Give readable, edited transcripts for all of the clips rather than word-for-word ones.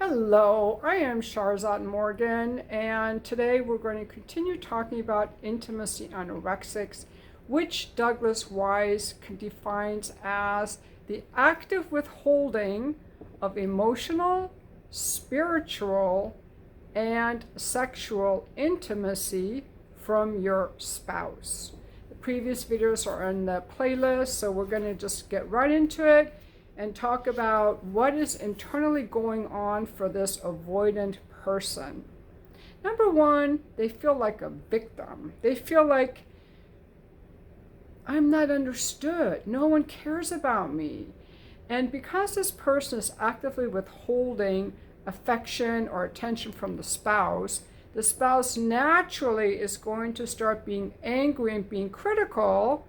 Hello, I am Sharzad Morgan, and today we're going to continue talking about intimacy anorexics, which Douglas Wise defines as the active withholding of emotional, spiritual, and sexual intimacy from your spouse. The previous videos are in the playlist, so we're going to just get right into it and talk about what is internally going on for this avoidant person. Number one, they feel like a victim. They feel like, I'm not understood. No one cares about me. And because this person is actively withholding affection or attention from the spouse naturally is going to start being angry and being critical.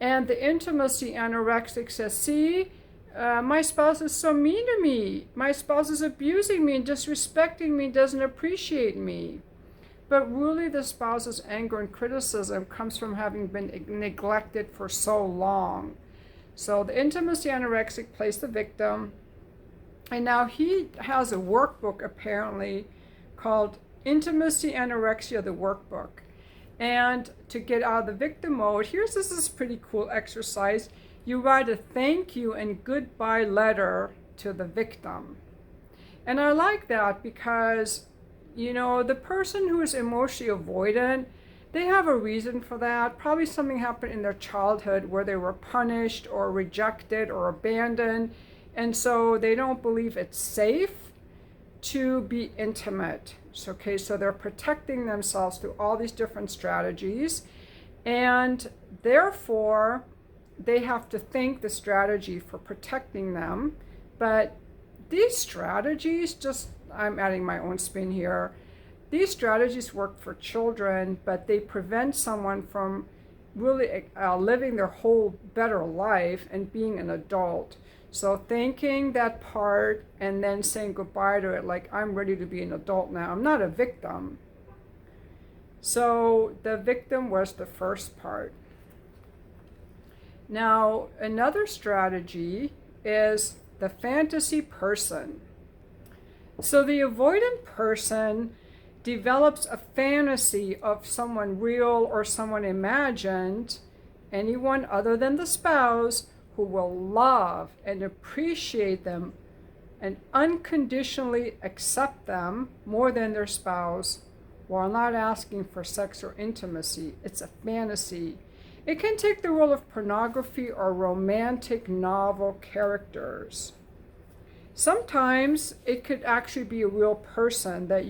And the intimacy anorexic says, see, my spouse is so mean to me. My spouse is abusing me and disrespecting me, doesn't appreciate me. But really the spouse's anger and criticism comes from having been neglected for so long. So the intimacy anorexic plays the victim. And now he has a workbook apparently called Intimacy Anorexia, the workbook. And to get out of the victim mode, this is a pretty cool exercise. You write a thank you and goodbye letter to the victim. And I like that because, the person who is emotionally avoidant, they have a reason for that. Probably something happened in their childhood where they were punished or rejected or abandoned. And so they don't believe it's safe to be intimate. So they're protecting themselves through all these different strategies. And therefore, they have to thank the strategy for protecting them. But these strategies, I'm adding my own spin here, these strategies work for children, but they prevent someone from really living their whole better life and being an adult. So thanking that part and then saying goodbye to it, like, I'm ready to be an adult now. I'm not a victim. So the victim was the first part. Now, another strategy is the fantasy person. So the avoidant person develops a fantasy of someone real or someone imagined, anyone other than the spouse, who will love and appreciate them and unconditionally accept them more than their spouse while not asking for sex or intimacy. It's a fantasy. It can take the role of pornography or romantic novel characters. Sometimes it could actually be a real person that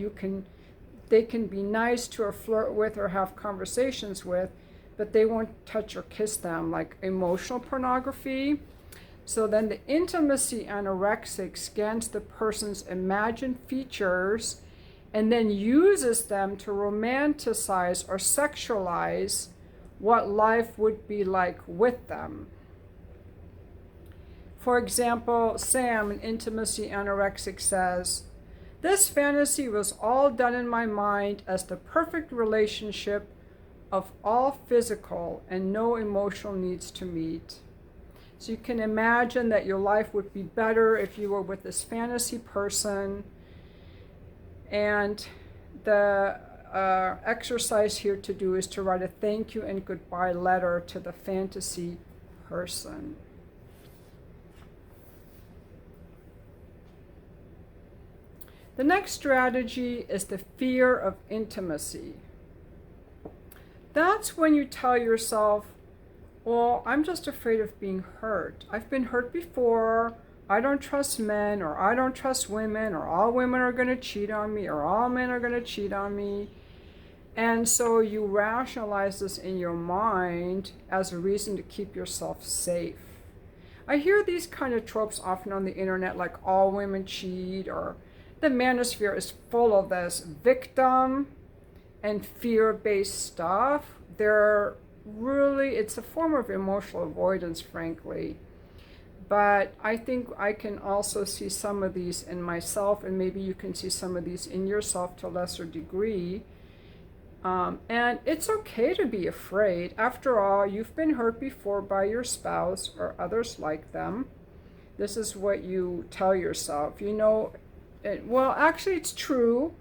they can be nice to or flirt with or have conversations with, but they won't touch or kiss them, like emotional pornography. So then the intimacy anorexic scans the person's imagined features and then uses them to romanticize or sexualize what life would be like with them. For example, Sam, an intimacy anorexic, says, "This fantasy was all done in my mind as the perfect relationship of all physical and no emotional needs to meet." So you can imagine that your life would be better if you were with this fantasy person. And the exercise here to do is to write a thank you and goodbye letter to the fantasy person. The next strategy is the fear of intimacy. That's when you tell yourself, well, I'm just afraid of being hurt. I've been hurt before. I don't trust men, or I don't trust women, or all women are going to cheat on me, or all men are going to cheat on me. And so you rationalize this in your mind as a reason to keep yourself safe. I hear these kind of tropes often on the internet, like all women cheat, or the manosphere is full of this victim and fear-based stuff. It's a form of emotional avoidance, frankly. But I think I can also see some of these in myself, and maybe you can see some of these in yourself to a lesser degree. And it's okay to be afraid. After all, you've been hurt before by your spouse or others like them. This is what you tell yourself. Well, actually, it's true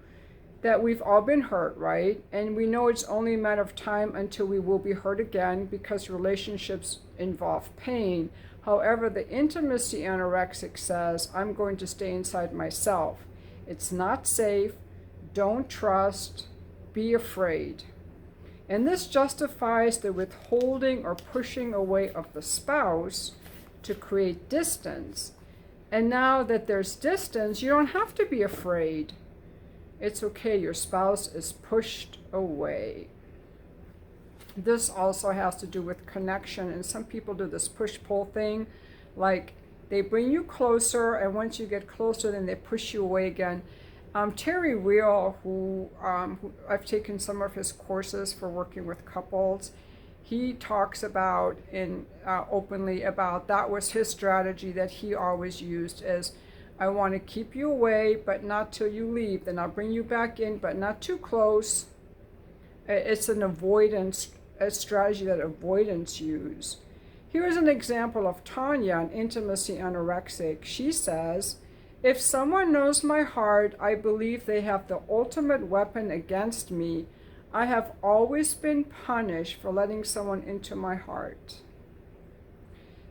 that we've all been hurt, right? And we know it's only a matter of time until we will be hurt again because relationships involve pain. However, the intimacy anorexic says, I'm going to stay inside myself. It's not safe. Don't trust. Be afraid. And this justifies the withholding or pushing away of the spouse to create distance. And now that there's distance, you don't have to be afraid. It's okay, your spouse is pushed away. This also has to do with connection, and some people do this push-pull thing, like they bring you closer, and once you get closer, then they push you away again. Terry Real, who I've taken some of his courses for working with couples, he talks about openly about that was his strategy that he always used is, I want to keep you away, but not till you leave. Then I'll bring you back in, but not too close. It's an avoidance strategy that avoidants use. Here's an example of Tanya, an intimacy anorexic. She says, if someone knows my heart, I believe they have the ultimate weapon against me. I have always been punished for letting someone into my heart.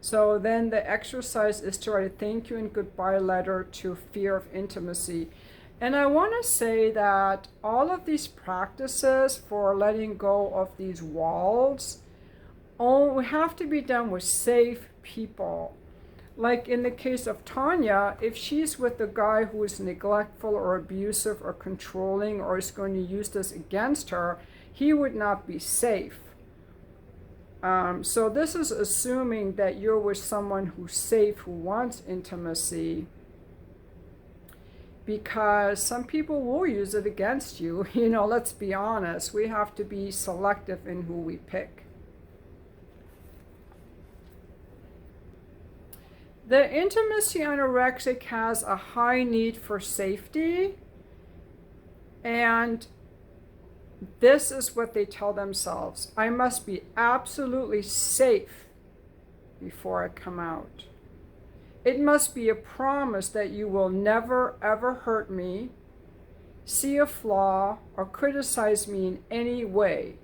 So then the exercise is to write a thank you and goodbye letter to fear of intimacy. And I want to say that all of these practices for letting go of these walls have to be done with safe people. Like in the case of Tanya, if she's with a guy who is neglectful or abusive or controlling or is going to use this against her, he would not be safe. So this is assuming that you're with someone who's safe, who wants intimacy, because some people will use it against you. Let's be honest. We have to be selective in who we pick. The intimacy anorexic has a high need for safety, and this is what they tell themselves. I must be absolutely safe before I come out. It must be a promise that you will never, ever hurt me, see a flaw, or criticize me in any way.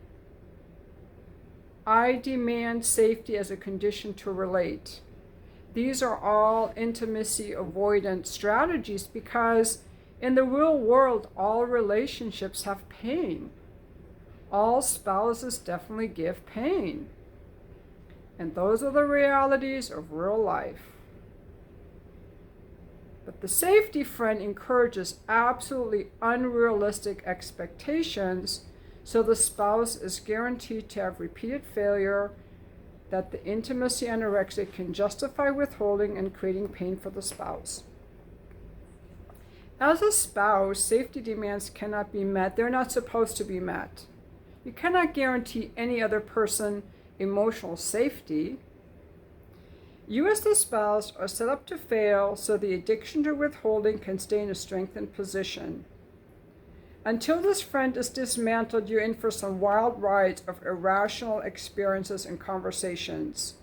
I demand safety as a condition to relate. These are all intimacy avoidant strategies because in the real world, all relationships have pain. All spouses definitely give pain. And those are the realities of real life. But the safety friend encourages absolutely unrealistic expectations, so the spouse is guaranteed to have repeated failure, that the intimacy anorexic can justify withholding and creating pain for the spouse. As a spouse, safety demands cannot be met. They're not supposed to be met. You cannot guarantee any other person emotional safety. You as the spouse are set up to fail, so the addiction to withholding can stay in a strengthened position. Until this friend is dismantled, you're in for some wild rides of irrational experiences and conversations.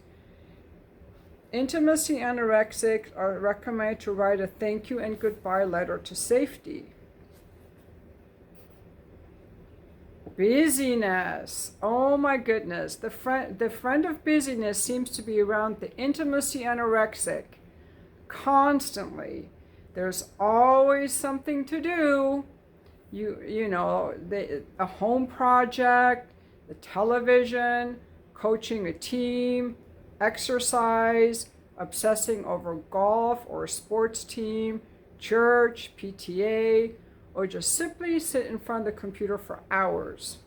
Intimacy anorexics are recommended to write a thank you and goodbye letter to safety. Busyness. Oh my goodness. The friend of busyness seems to be around the intimacy anorexic constantly. There's always something to do. A home project, the television, coaching a team, exercise, obsessing over golf or a sports team, church, PTA, or just simply sit in front of the computer for hours.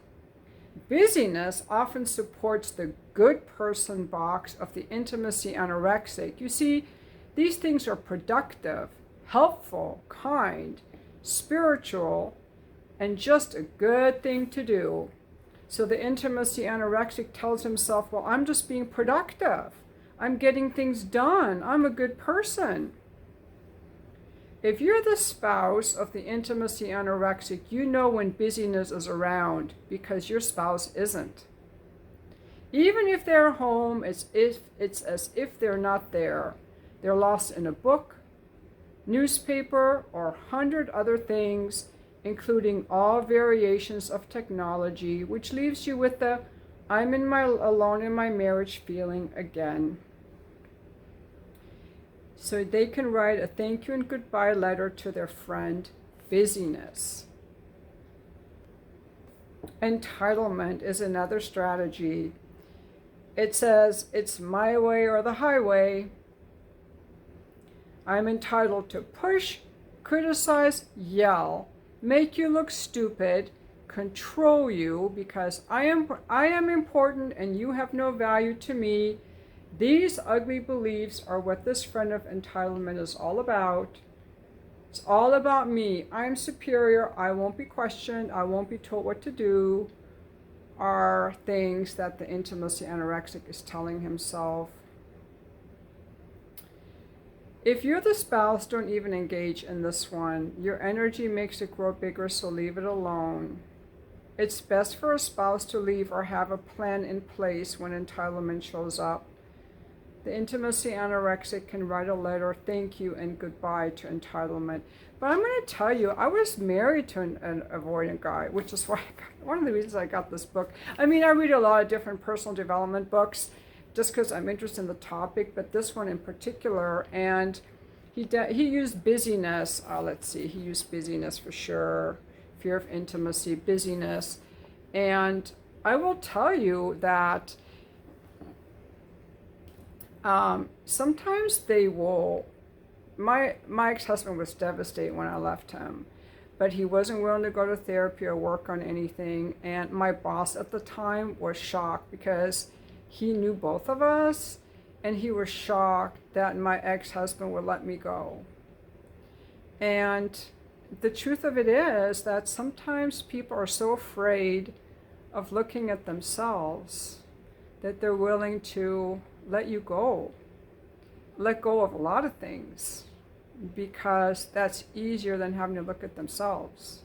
Busyness often supports the good person box of the intimacy anorexic. You see, these things are productive, helpful, kind, spiritual, and just a good thing to do. So the intimacy anorexic tells himself, well, I'm just being productive. I'm getting things done. I'm a good person. If you're the spouse of the intimacy anorexic, you know when busyness is around because your spouse isn't. Even if they're home, it's as if they're not there. They're lost in a book, newspaper, or 100 other things, including all variations of technology, which leaves you with the I'm alone in my marriage feeling again. So they can write a thank you and goodbye letter to their friend, busyness. Entitlement is another strategy. It says, it's my way or the highway. I'm entitled to push, criticize, yell, make you look stupid, control you because I am important and you have no value to me. These ugly beliefs are what this friend of entitlement is all about. It's all about me. I'm superior. I won't be questioned. I won't be told what to do, are things that the intimacy anorexic is telling himself. If you're the spouse, don't even engage in this one. Your energy makes it grow bigger, so leave it alone. It's best for a spouse to leave or have a plan in place when entitlement shows up. The intimacy anorexic can write a letter, thank you and goodbye to entitlement. But I'm going to tell you, I was married to an avoidant guy, which is why one of the reasons I got this book. I mean, I read a lot of different personal development books just because I'm interested in the topic, but this one in particular, and he used busyness. Let's see, he used busyness for sure. Fear of intimacy, busyness. And I will tell you that sometimes they will, my ex-husband was devastated when I left him, but he wasn't willing to go to therapy or work on anything. And my boss at the time was shocked because he knew both of us, and he was shocked that my ex-husband would let me go. And the truth of it is that sometimes people are so afraid of looking at themselves that they're willing to let you go, let go of a lot of things, because that's easier than having to look at themselves.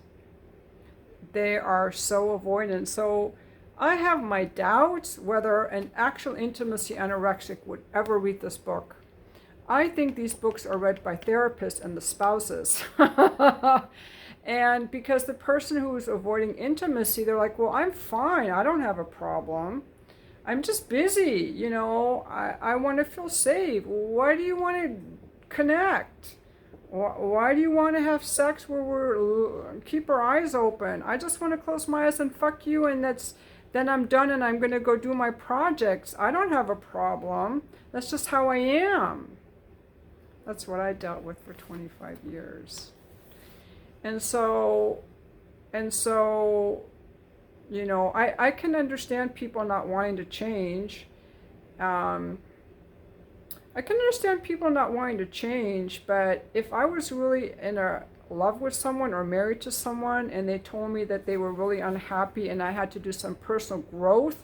They are so avoidant. So I have my doubts whether an actual intimacy anorexic would ever read this book. I think these books are read by therapists and the spouses. And because the person who is avoiding intimacy, they're like, well, I'm fine. I don't have a problem. I'm just busy. You know, I want to feel safe. Why do you want to connect? Why do you want to have sex where we're keep our eyes open? I just want to close my eyes and fuck you, and then I'm done and I'm going to go do my projects. I don't have a problem. That's just how I am. That's what I dealt with for 25 years. And so, you know, I can understand people not wanting to change. I can understand people not wanting to change, but if I was really in a love with someone or married to someone and they told me that they were really unhappy and I had to do some personal growth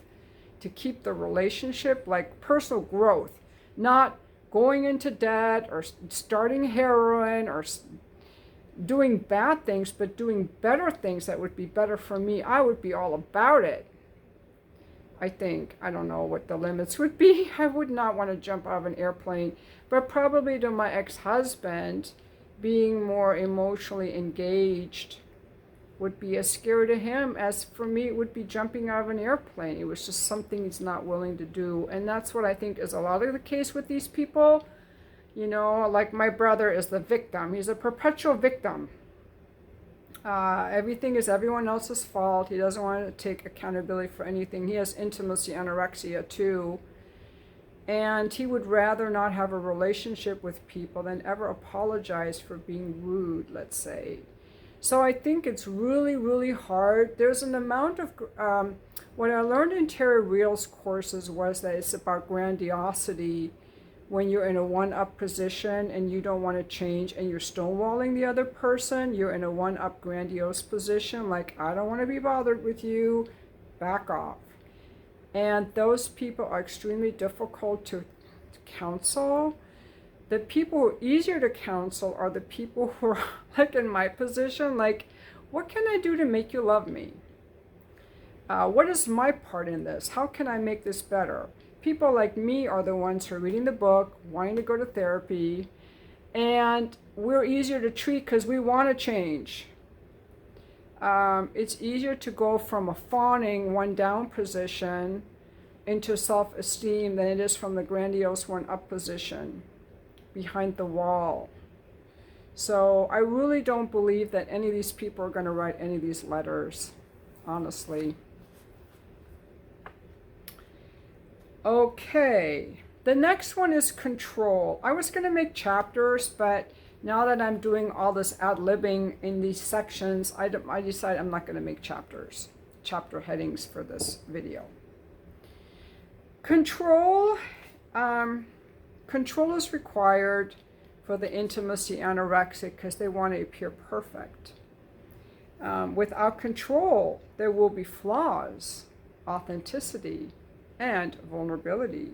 to keep the relationship, like personal growth, not going into debt or starting heroin or doing bad things, but doing better things that would be better for me, I would be all about it. I think, I don't know what the limits would be. I would not want to jump out of an airplane, but probably to my ex-husband, being more emotionally engaged would be as scary to him as for me it would be jumping out of an airplane. It was just something he's not willing to do. And that's what I think is a lot of the case with these people. You know, like my brother is the victim. He's a perpetual victim. Everything is everyone else's fault. He doesn't want to take accountability for anything. He has intimacy anorexia too. And he would rather not have a relationship with people than ever apologize for being rude, let's say. So I think it's really, really hard. There's an amount of, what I learned in Terry Real's courses was that it's about grandiosity. When you're in a one-up position and you don't want to change and you're stonewalling the other person, you're in a one-up grandiose position, like, I don't want to be bothered with you, back off. And those people are extremely difficult to counsel. The people who are easier to counsel are the people who are like in my position, like, what can I do to make you love me? What is my part in this? How can I make this better? People like me are the ones who are reading the book, wanting to go to therapy, and we're easier to treat because we want to change. It's easier to go from a fawning one down position into self-esteem than it is from the grandiose one up position behind the wall. So I really don't believe that any of these people are going to write any of these letters, honestly. Okay, the next one is control. I was going to make chapters, but now that I'm doing all this ad-libbing in these sections, I decided I'm not going to make chapter headings for this video. Control is required for the intimacy anorexic because they want to appear perfect. Without control, there will be flaws, authenticity, and vulnerability.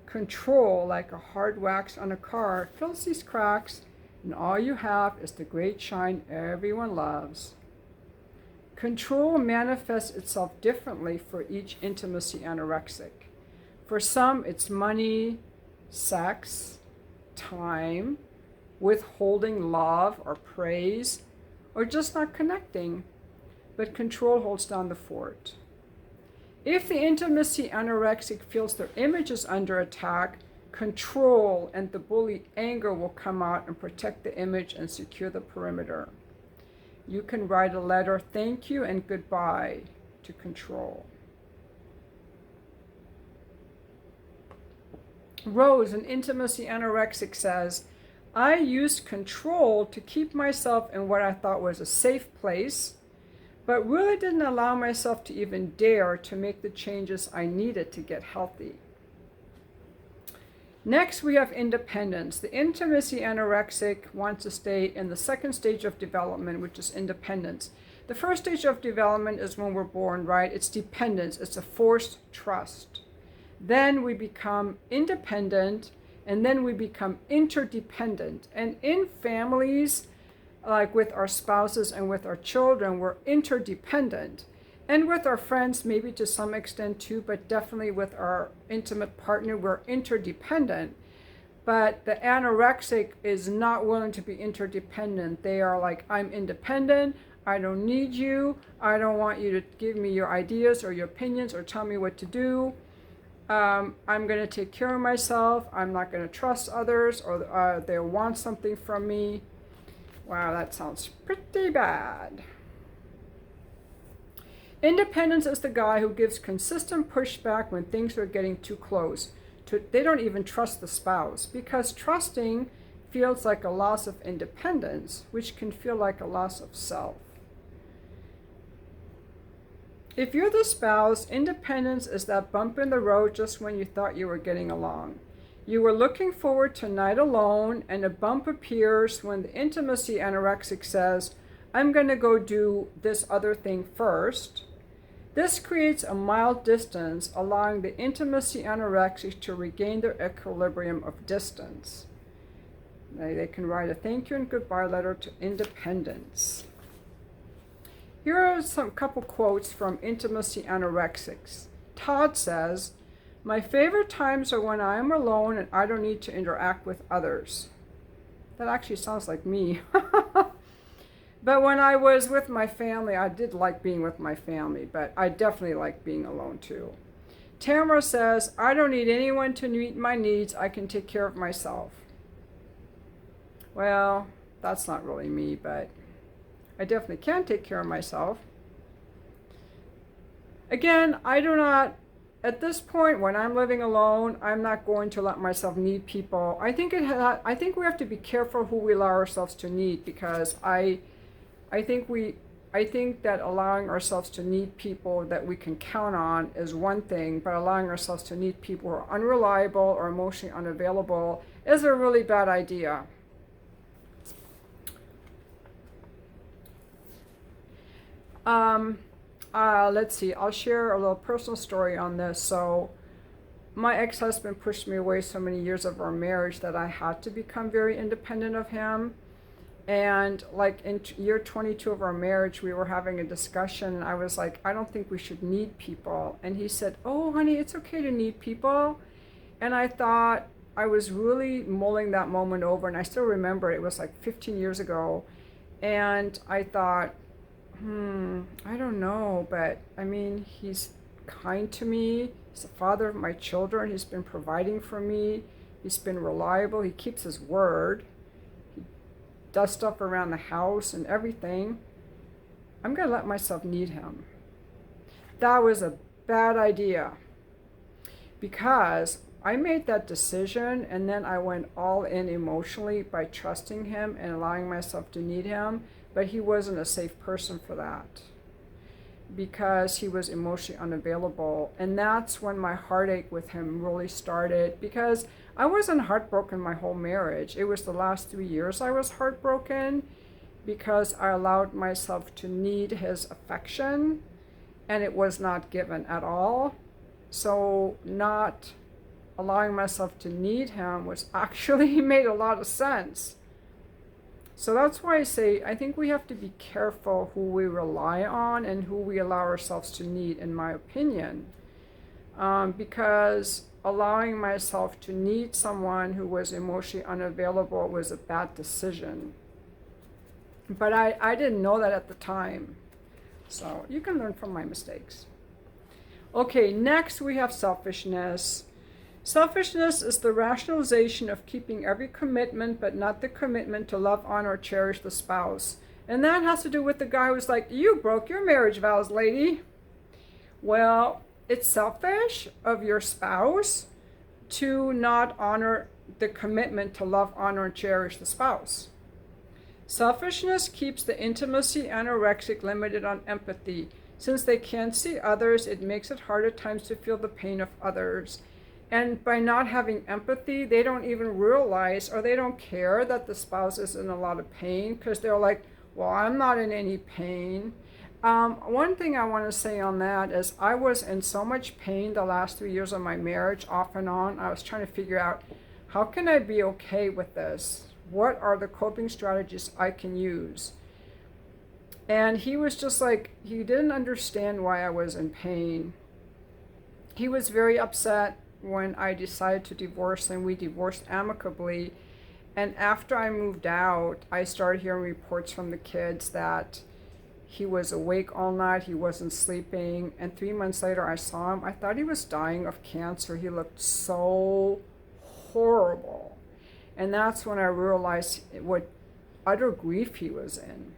Control, like a hard wax on a car, fills these cracks, and all you have is the great shine everyone loves. Control manifests itself differently for each intimacy anorexic. For some, it's money, sex, time, withholding love or praise, or just not connecting. But control holds down the fort. If the intimacy anorexic feels their image is under attack, control and the bully anger will come out and protect the image and secure the perimeter. You can write a letter, thank you and goodbye, to control. Rose, an intimacy anorexic, says, I used control to keep myself in what I thought was a safe place, but really didn't allow myself to even dare to make the changes I needed to get healthy. Next, we have independence. The intimacy anorexic wants to stay in the second stage of development, which is independence. The first stage of development is when we're born, right? It's dependence. It's a forced trust. Then we become independent, and then we become interdependent. And in families, like with our spouses and with our children, we're interdependent. And with our friends, maybe to some extent too, but definitely with our intimate partner, we're interdependent. But the anorexic is not willing to be interdependent. They are like, I'm independent, I don't need you, I don't want you to give me your ideas or your opinions or tell me what to do. I'm going to take care of myself, I'm not going to trust others, or they'll want something from me. Wow, that sounds pretty bad. Independence is the guy who gives consistent pushback when things are getting too close. They don't even trust the spouse, because trusting feels like a loss of independence, which can feel like a loss of self. If you're the spouse, independence is that bump in the road just when you thought you were getting along. You were looking forward to a night alone, and a bump appears when the intimacy anorexic says, I'm going to go do this other thing first. This creates a mild distance, allowing the intimacy anorexic to regain their equilibrium of distance. They can write a thank you and goodbye letter to independence. Here are some couple quotes from intimacy anorexics. Todd says, my favorite times are when I am alone and I don't need to interact with others. That actually sounds like me. But when I was with my family, I did like being with my family, but I definitely like being alone too. Tamara says, I don't need anyone to meet my needs. I can take care of myself. Well, that's not really me, but I definitely can take care of myself. Again, I do not, at this point when I'm living alone, I'm not going to let myself need people. I think we have to be careful who we allow ourselves to need, because I think that allowing ourselves to need people that we can count on is one thing, but allowing ourselves to need people who are unreliable or emotionally unavailable is a really bad idea. Let's see, I'll share a little personal story on this. So my ex-husband pushed me away so many years of our marriage that I had to become very independent of him. And like in year 22 of our marriage, we were having a discussion, and I was like, I don't think we should need people. And he said, oh honey, it's okay to need people. And I thought, I was really mulling that moment over, and I still remember it was like 15 years ago. And I thought, I don't know, but I mean, he's kind to me. He's the father of my children. He's been providing for me. He's been reliable. He keeps his word. He does stuff around the house and everything. I'm going to let myself need him. That was a bad idea, because I made that decision and then I went all in emotionally by trusting him and allowing myself to need him. But he wasn't a safe person for that, because he was emotionally unavailable. And that's when my heartache with him really started, because I wasn't heartbroken my whole marriage. It was the last 3 years I was heartbroken, because I allowed myself to need his affection and it was not given at all. So not allowing myself to need him was actually made a lot of sense. So that's why I say I think we have to be careful who we rely on and who we allow ourselves to need, in my opinion. Because allowing myself to need someone who was emotionally unavailable was a bad decision. But I didn't know that at the time. So you can learn from my mistakes. Okay, next we have selfishness. Selfishness is the rationalization of keeping every commitment but not the commitment to love, honor, or cherish the spouse. And that has to do with the guy who's like, you broke your marriage vows, lady. Well, it's selfish of your spouse to not honor the commitment to love, honor, and cherish the spouse. Selfishness keeps the intimacy anorexic limited on empathy. Since they can't see others, it makes it hard at times to feel the pain of others. And by not having empathy, they don't even realize, or they don't care that the spouse is in a lot of pain, because they're like, well, I'm not in any pain. One thing I want to say on that is I was in so much pain the last 3 years of my marriage, off and on. I was trying to figure out, how can I be okay with this? What are the coping strategies I can use? And he was just like, he didn't understand why I was in pain. He was very upset when I decided to divorce, and we divorced amicably. And after I moved out, I started hearing reports from the kids that he was awake all night, he wasn't sleeping. And 3 months later, I saw him. I thought he was dying of cancer. He looked so horrible. And that's when I realized what utter grief he was in.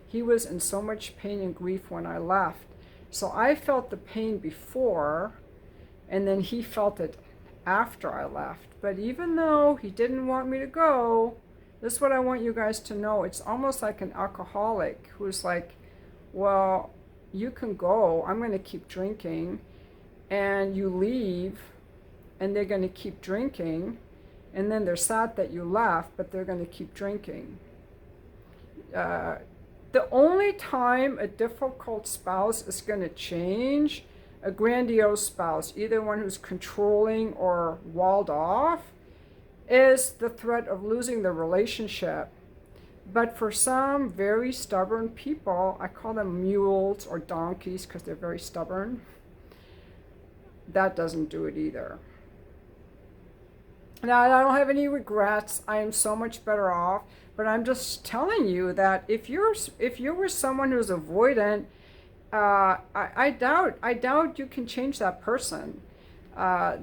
He was in so much pain and grief when I left. So I felt the pain before, and then he felt it after I left. But even though he didn't want me to go, this is what I want you guys to know. It's almost like an alcoholic who's like, well, you can go, I'm going to keep drinking, and you leave, and they're going to keep drinking, and then they're sad that you left, but they're going to keep drinking. The only time a difficult spouse is going to change, a grandiose spouse, either one who's controlling or walled off, is the threat of losing the relationship. But for some very stubborn people, I call them mules or donkeys because they're very stubborn, that doesn't do it either. Now, I don't have any regrets. I am so much better off. But I'm just telling you that if you were someone who's avoidant, I doubt you can change that person.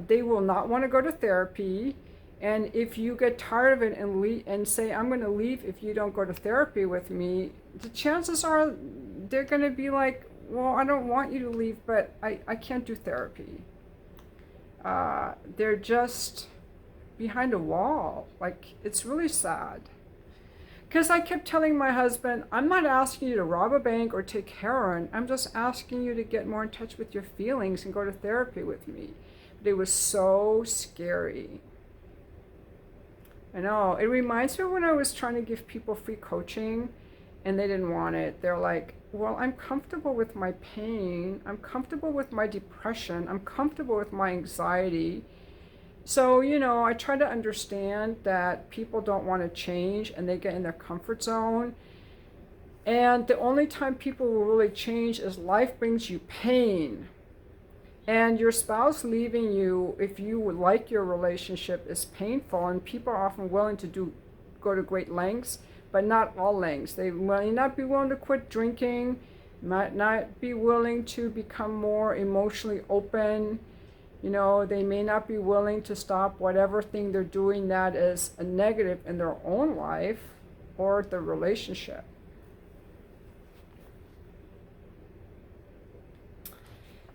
They will not want to go to therapy, and if you get tired of it and say, I'm going to leave if you don't go to therapy with me, the chances are they're going to be like, well, I don't want you to leave, but I can't do therapy. They're just behind a wall. Like, it's really sad. Because I kept telling my husband, I'm not asking you to rob a bank or take heroin. I'm just asking you to get more in touch with your feelings and go to therapy with me. But it was so scary. I know. It reminds me when I was trying to give people free coaching and they didn't want it. They're like, well, I'm comfortable with my pain. I'm comfortable with my depression. I'm comfortable with my anxiety. So, I try to understand that people don't want to change and they get in their comfort zone. And the only time people will really change is life brings you pain. And your spouse leaving you, if you would like your relationship, is painful, and people are often willing to go to great lengths, but not all lengths. They may not be willing to quit drinking, might not be willing to become more emotionally open. You know, they may not be willing to stop whatever thing they're doing that is a negative in their own life or the relationship.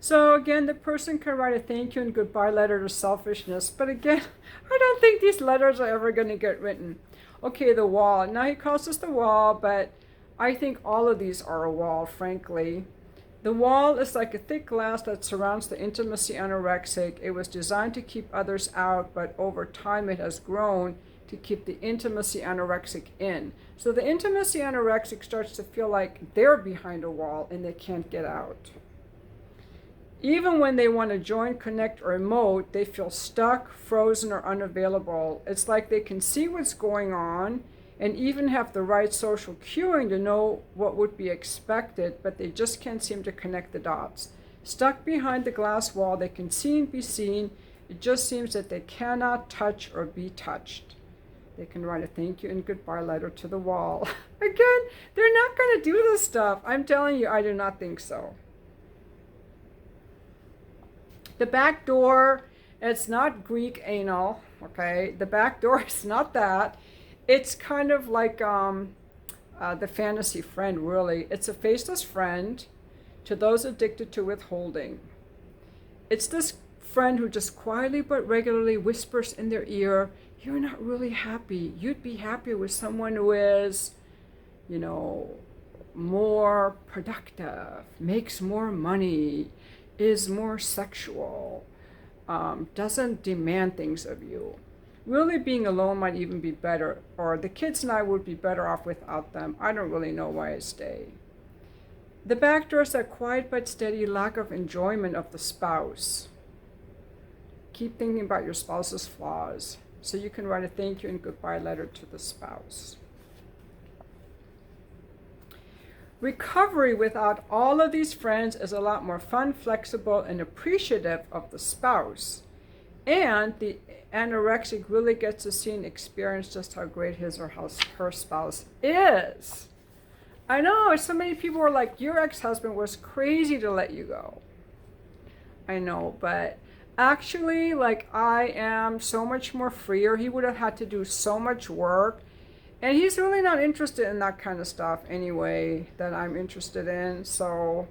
So again, the person can write a thank you and goodbye letter to selfishness. But again, I don't think these letters are ever going to get written. Okay, the wall. Now he calls this the wall, but I think all of these are a wall, frankly. The wall is like a thick glass that surrounds the intimacy anorexic. It was designed to keep others out, but over time it has grown to keep the intimacy anorexic in. So the intimacy anorexic starts to feel like they're behind a wall and they can't get out. Even when they want to join, connect, or emote, they feel stuck, frozen, or unavailable. It's like they can see what's going on and even have the right social cueing to know what would be expected, but they just can't seem to connect the dots. Stuck behind the glass wall, they can see and be seen. It just seems that they cannot touch or be touched. They can write a thank you and goodbye letter to the wall. Again, they're not going to do this stuff. I'm telling you, I do not think so. The back door, it's not Greek anal, okay? The back door is not that. It's kind of like the fantasy friend, really. It's a faceless friend to those addicted to withholding. It's this friend who just quietly but regularly whispers in their ear, you're not really happy. You'd be happier with someone who is, you know, more productive, makes more money, is more sexual, doesn't demand things of you. Really being alone might even be better, or the kids and I would be better off without them. I don't really know why I stay. The back door is that quiet but steady lack of enjoyment of the spouse. Keep thinking about your spouse's flaws, so you can write a thank you and goodbye letter to the spouse. Recovery without all of these friends is a lot more fun, flexible, and appreciative of the spouse. And the anorexic really gets to see and experience just how great his or her spouse is. I know, so many people are like, your ex-husband was crazy to let you go. I know, but actually, like, I am so much more freer. He would have had to do so much work. And he's really not interested in that kind of stuff anyway that I'm interested in. So,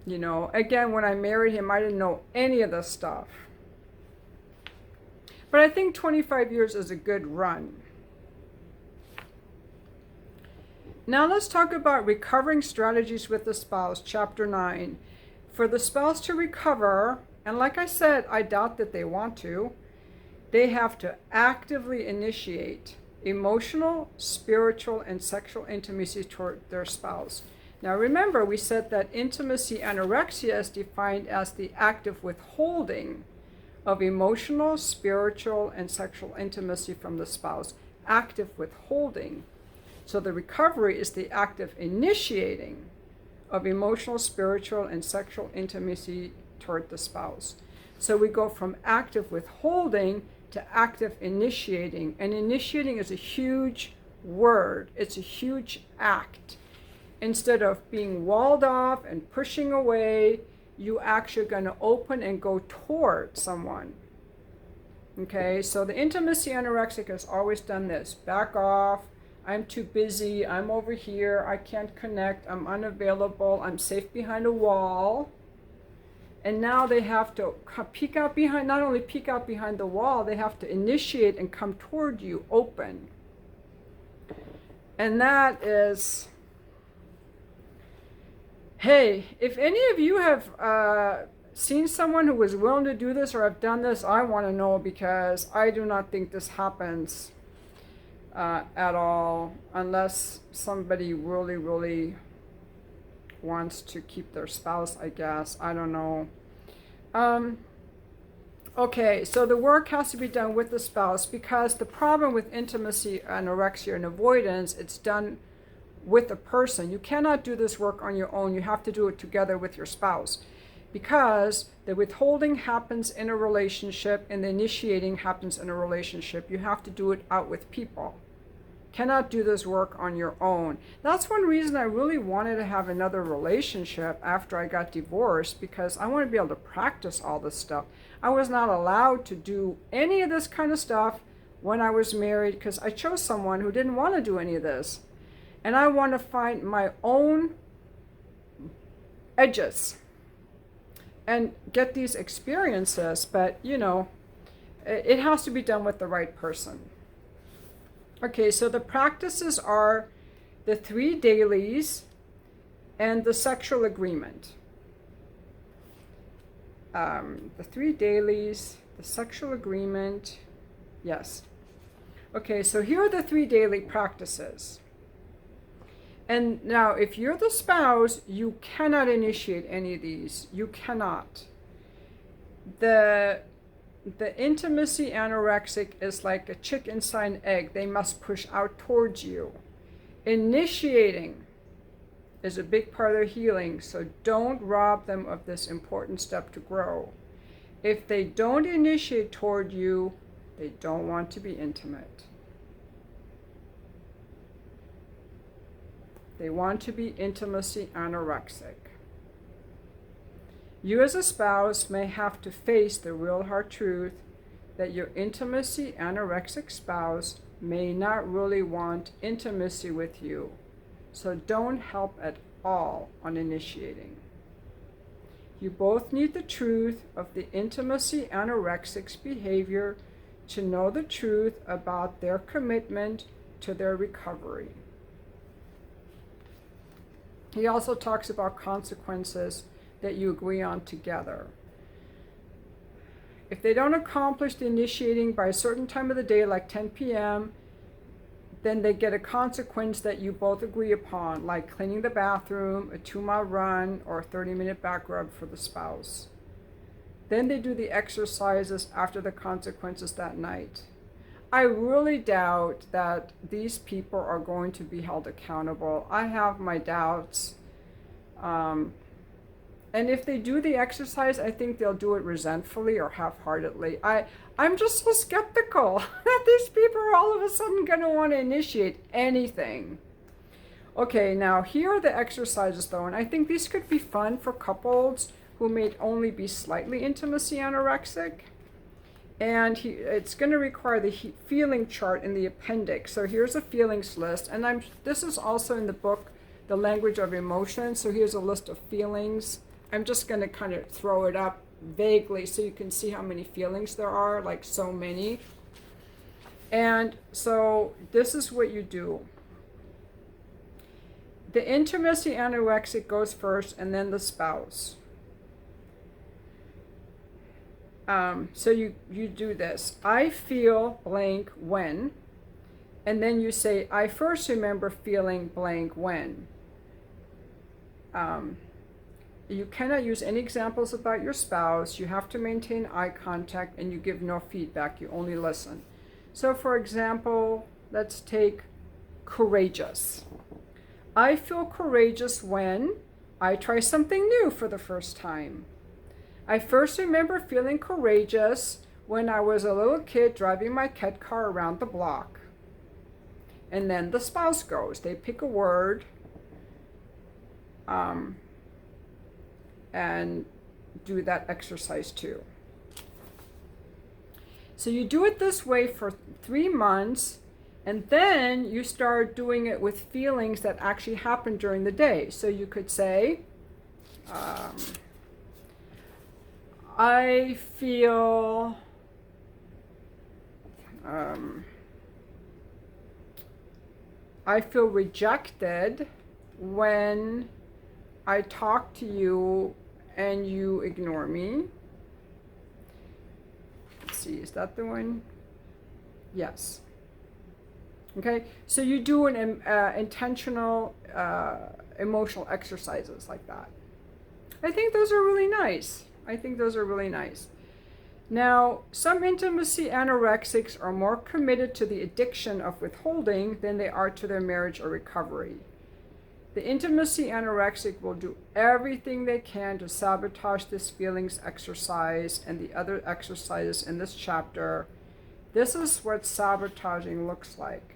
you know, again, when I married him, I didn't know any of this stuff. But I think 25 years is a good run. Now let's talk about recovering strategies with the spouse, chapter 9. For the spouse to recover, and like I said, I doubt that they want to, they have to actively initiate emotional, spiritual, and sexual intimacy toward their spouse. Now remember, we said that intimacy anorexia is defined as the active withholding of emotional, spiritual, and sexual intimacy from the spouse. Active withholding. So the recovery is the active initiating of emotional, spiritual, and sexual intimacy toward the spouse. So we go from active withholding to active initiating. And initiating is a huge word. It's a huge act. Instead of being walled off and pushing away, you actually are going to open and go toward someone. Okay, so the intimacy anorexic has always done this. Back off. I'm too busy. I'm over here. I can't connect. I'm unavailable. I'm safe behind a wall. And now they have to peek out behind, not only peek out behind the wall, they have to initiate and come toward you open. And that is, hey, if any of you have seen someone who was willing to do this or have done this, I want to know, because I do not think this happens at all, unless somebody really, really wants to keep their spouse, I guess. I don't know. Okay, so the work has to be done with the spouse, because the problem with intimacy, anorexia, and avoidance, it's done with a person. You cannot do this work on your own. You have to do it together with your spouse, because the withholding happens in a relationship and the initiating happens in a relationship. You have to do it out with people. Cannot do this work on your own. That's one reason I really wanted to have another relationship after I got divorced, because I want to be able to practice all this stuff. I was not allowed to do any of this kind of stuff when I was married, because I chose someone who didn't want to do any of this. And I want to find my own edges and get these experiences, but it has to be done with the right person. Okay, so the practices are the 3 dailies and the sexual agreement. The 3 dailies, the sexual agreement, yes. Okay, so here are the 3 daily practices. And now, if you're the spouse, you cannot initiate any of these. You cannot. The intimacy anorexic is like a chick inside an egg. They must push out towards you. Initiating is a big part of their healing, so don't rob them of this important step to grow. If they don't initiate toward you, they don't want to be intimate. They want to be intimacy anorexic. You as a spouse may have to face the real hard truth that your intimacy anorexic spouse may not really want intimacy with you. So don't help at all on initiating. You both need the truth of the intimacy anorexic's behavior to know the truth about their commitment to their recovery. He also talks about consequences that you agree on together. If they don't accomplish the initiating by a certain time of the day, like 10 p.m., then they get a consequence that you both agree upon, like cleaning the bathroom, a 2-mile run, or a 30-minute back rub for the spouse. Then they do the exercises after the consequences that night. I really doubt that these people are going to be held accountable. I have my doubts. And if they do the exercise, I think they'll do it resentfully or half-heartedly. I'm just so skeptical that these people are all of a sudden going to want to initiate anything. Okay, now here are the exercises though, and I think these could be fun for couples who may only be slightly intimacy anorexic. And it's going to require the feeling chart in the appendix. So here's a feelings list, and this is also in the book, The Language of Emotion. So here's a list of feelings. I'm just going to kind of throw it up vaguely so you can see how many feelings there are, like so many. And so this is what you do. The intimacy anorexic goes first, and then the spouse. So you do this. I feel blank when, and then you say, I first remember feeling blank when. You cannot use any examples about your spouse. You have to maintain eye contact, and you give no feedback. You only listen. So for example, let's take courageous. I feel courageous when I try something new for the first time. I first remember feeling courageous when I was a little kid driving my cat car around the block. And then the spouse goes. They pick a word and do that exercise too. So you do it this way for 3 months, and then you start doing it with feelings that actually happen during the day. So you could say, I feel rejected when I talk to you and you ignore me. Let's see, is that the one? Yes. Okay, so you do an intentional emotional exercises like that. I think those are really nice. Now, some intimacy anorexics are more committed to the addiction of withholding than they are to their marriage or recovery. The intimacy anorexic will do everything they can to sabotage this feelings exercise and the other exercises in this chapter. This is what sabotaging looks like.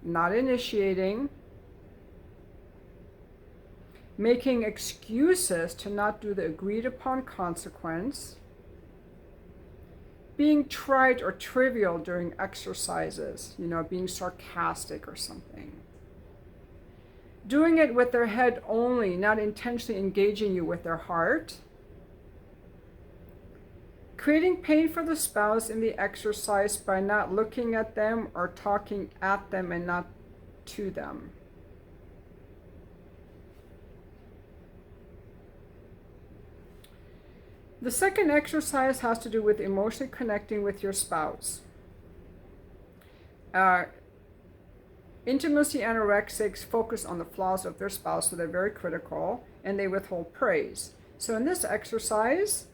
Not initiating, making excuses to not do the agreed upon consequence, being trite or trivial during exercises, being sarcastic or something. Doing it with their head only, not intentionally engaging you with their heart. Creating pain for the spouse in the exercise by not looking at them or talking at them and not to them. The second exercise has to do with emotionally connecting with your spouse. Intimacy anorexics focus on the flaws of their spouse, so they're very critical, and they withhold praise. So in this exercise,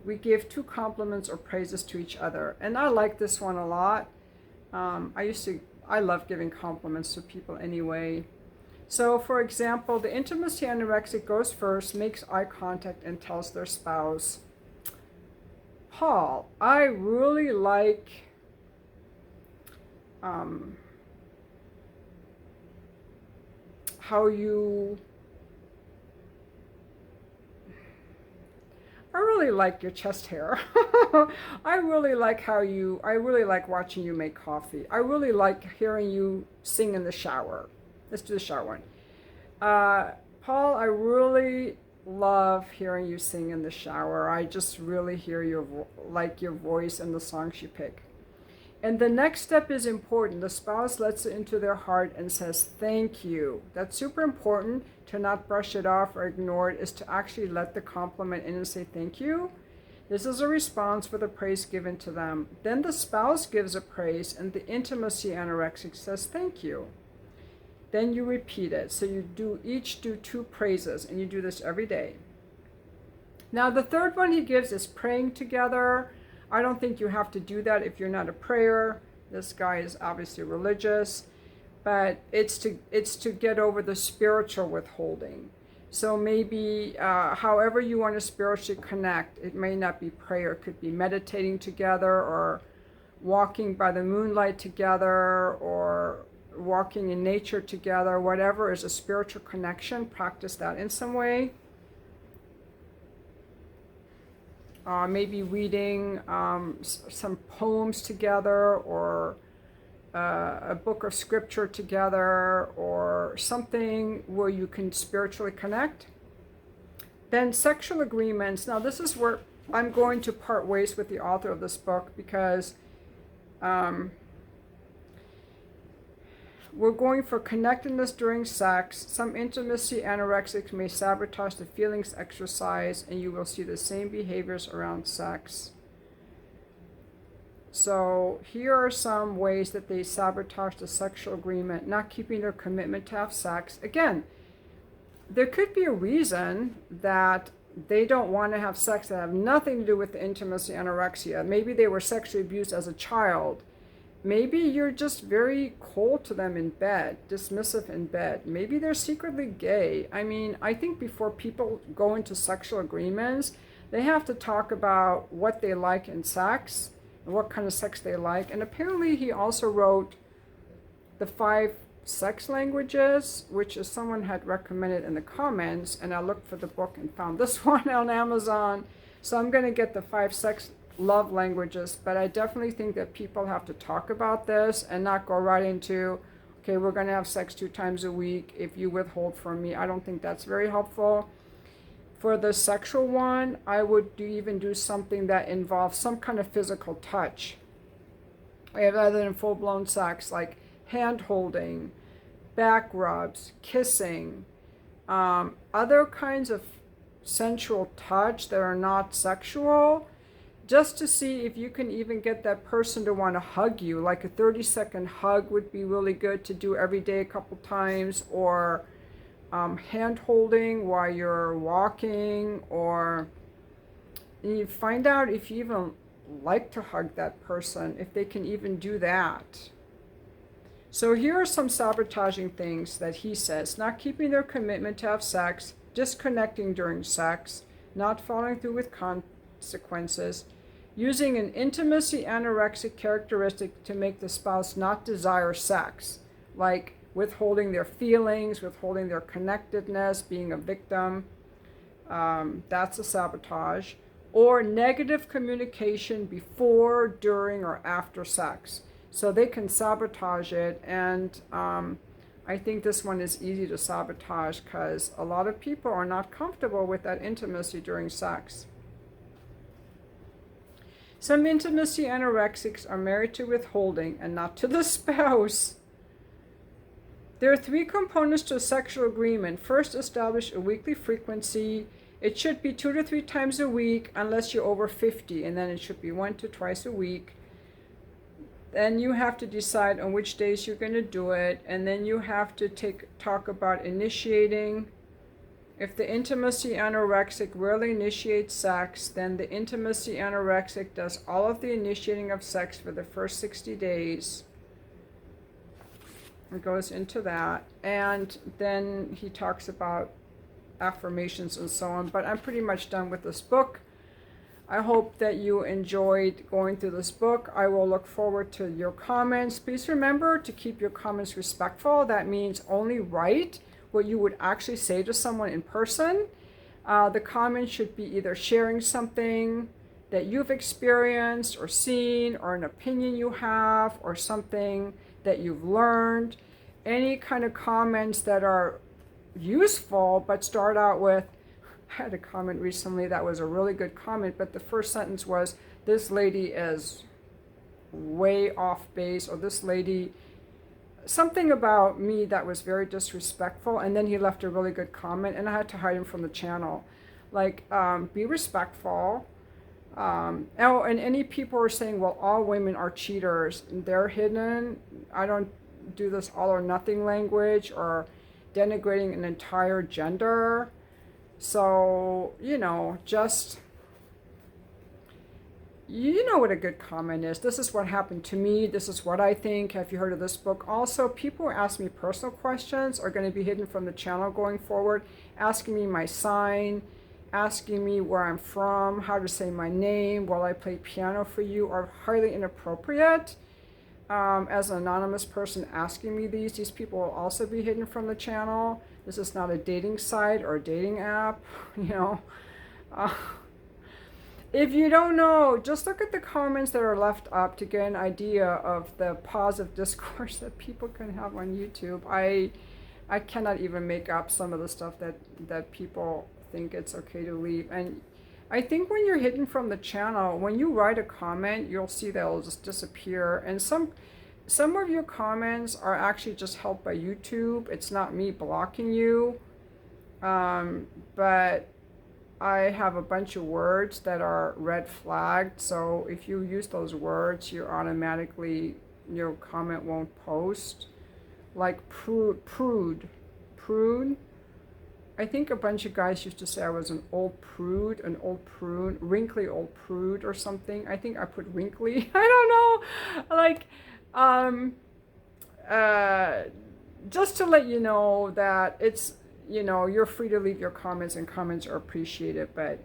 we give 2 compliments or praises to each other. And I like this one a lot. I love giving compliments to people anyway. So for example, the intimacy anorexic goes first, makes eye contact, and tells their spouse, Paul, I really like how you, I really like your chest hair. I really like watching you make coffee. I really like hearing you sing in the shower. Let's do the shower one. Paul, I really love hearing you sing in the shower. I just really hear your voice and the songs you pick. And the next step is important. The spouse lets it into their heart and says, thank you. That's super important. To not brush it off or ignore it is to actually let the compliment in and say thank you. This is a response for the praise given to them. Then the spouse gives a praise and the intimacy anorexic says thank you. Then you repeat it. So you each do 2 praises, and you do this every day. Now the third one he gives is praying together. I don't think you have to do that if you're not a prayer. This guy is obviously religious, but it's to get over the spiritual withholding. So maybe however you want to spiritually connect, it may not be prayer. It could be meditating together, or walking by the moonlight together, or walking in nature together. Whatever is a spiritual connection, practice that in some way. Maybe reading some poems together, or a book of scripture together, or something where you can spiritually connect. Then sexual agreements. Now this is where I'm going to part ways with the author of this book, because we're going for connectedness during sex. Some intimacy anorexics may sabotage the feelings exercise, and you will see the same behaviors around sex. So here are some ways that they sabotage the sexual agreement: not keeping their commitment to have sex. Again, there could be a reason that they don't want to have sex that have nothing to do with the intimacy anorexia. Maybe they were sexually abused as a child. Maybe you're just very cold to them in bed, dismissive in bed. Maybe they're secretly gay. I mean, I think before people go into sexual agreements, they have to talk about what they like in sex and what kind of sex they like. And apparently he also wrote the 5 sex languages, which is someone had recommended in the comments, and I looked for the book and found this one on Amazon. So I'm going to get the 5 sex love languages, but I definitely think that people have to talk about this and not go right into, okay, we're going to have sex 2 times a week if you withhold from me. I don't think that's very helpful. For the sexual one, I would even do something that involves some kind of physical touch, rather than full-blown sex, like hand holding, back rubs, kissing, other kinds of sensual touch that are not sexual, just to see if you can even get that person to want to hug you. Like a 30-second hug would be really good to do every day a couple times, or hand holding while you're walking, or you find out if you even like to hug that person, if they can even do that. So here are some sabotaging things that he says: not keeping their commitment to have sex, disconnecting during sex, not following through with consequences, using an intimacy anorexic characteristic to make the spouse not desire sex, like withholding their feelings, withholding their connectedness, being a victim. That's a sabotage. Or negative communication before, during, or after sex. So they can sabotage it, and I think this one is easy to sabotage because a lot of people are not comfortable with that intimacy during sex. Some intimacy anorexics are married to withholding and not to the spouse. There are 3 components to a sexual agreement. First, establish a weekly frequency. It should be 2 to 3 times a week unless you're over 50, and then it should be 1 to twice a week. Then you have to decide on which days you're going to do it, and then you have to talk about initiating. If the intimacy anorexic rarely initiates sex, then the intimacy anorexic does all of the initiating of sex for the first 60 days. It goes into that, and then he talks about affirmations and so on. But I'm pretty much done with this book. I hope that you enjoyed going through this book. I will look forward to your comments. Please remember to keep your comments respectful. That means only write what you would actually say to someone in person. The comments should be either sharing something that you've experienced or seen, or an opinion you have, or something that you've learned. Any kind of comments that are useful, but start out with, I had a comment recently that was a really good comment, but the first sentence was, this lady is way off base, or this lady, something about me that was very disrespectful, and then he left a really good comment, and I had to hide him from the channel. Like, be respectful. And any people are saying, well, all women are cheaters. They're hidden. I don't do this all or nothing language or denigrating an entire gender. So, just, you know what a good comment is. This is what happened to me. This is what I think. Have you heard of this book? Also, people who ask me personal questions are going to be hidden from the channel going forward, asking me my sign, asking me where I'm from, how to say my name, will I play piano for you, are highly inappropriate. As an anonymous person asking me these people will also be hidden from the channel. This is not a dating site or a dating app, If you don't know, just look at the comments that are left up to get an idea of the positive discourse that people can have on YouTube. I cannot even make up some of the stuff that people think it's okay to leave. And I think when you're hidden from the channel, when you write a comment, you'll see that it'll just disappear. And some of your comments are actually just helped by YouTube. It's not me blocking you. But I have a bunch of words that are red flagged. So if you use those words, you're automatically, your comment won't post. Like prude. I think a bunch of guys used to say I was an old prude, wrinkly old prude or something. I think I put wrinkly. I don't know. Like, just to let you know that it's, you're free to leave your comments, and comments are appreciated. But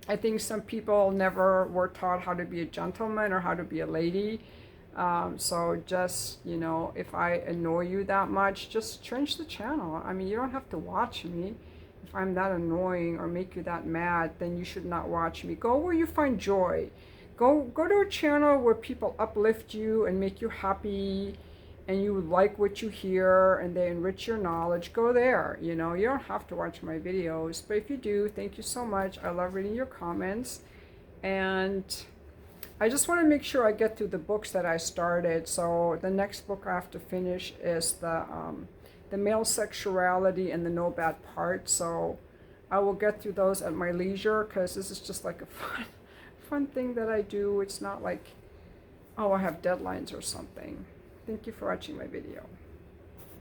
I think some people never were taught how to be a gentleman or how to be a lady. So just, if I annoy you that much, just change the channel. I mean, you don't have to watch me. If I'm that annoying or make you that mad, then you should not watch me. Go where you find joy. Go to a channel where people uplift you and make you happy, and you like what you hear, and they enrich your knowledge. Go there. You don't have to watch my videos, but if you do, thank you so much. I love reading your comments, and I just want to make sure I get through the books that I started. So the next book I have to finish is the male sexuality and the no bad parts. So I will get through those at my leisure, because this is just like a fun thing that I do. It's not like, oh, I have deadlines or something. Thank you for watching my video.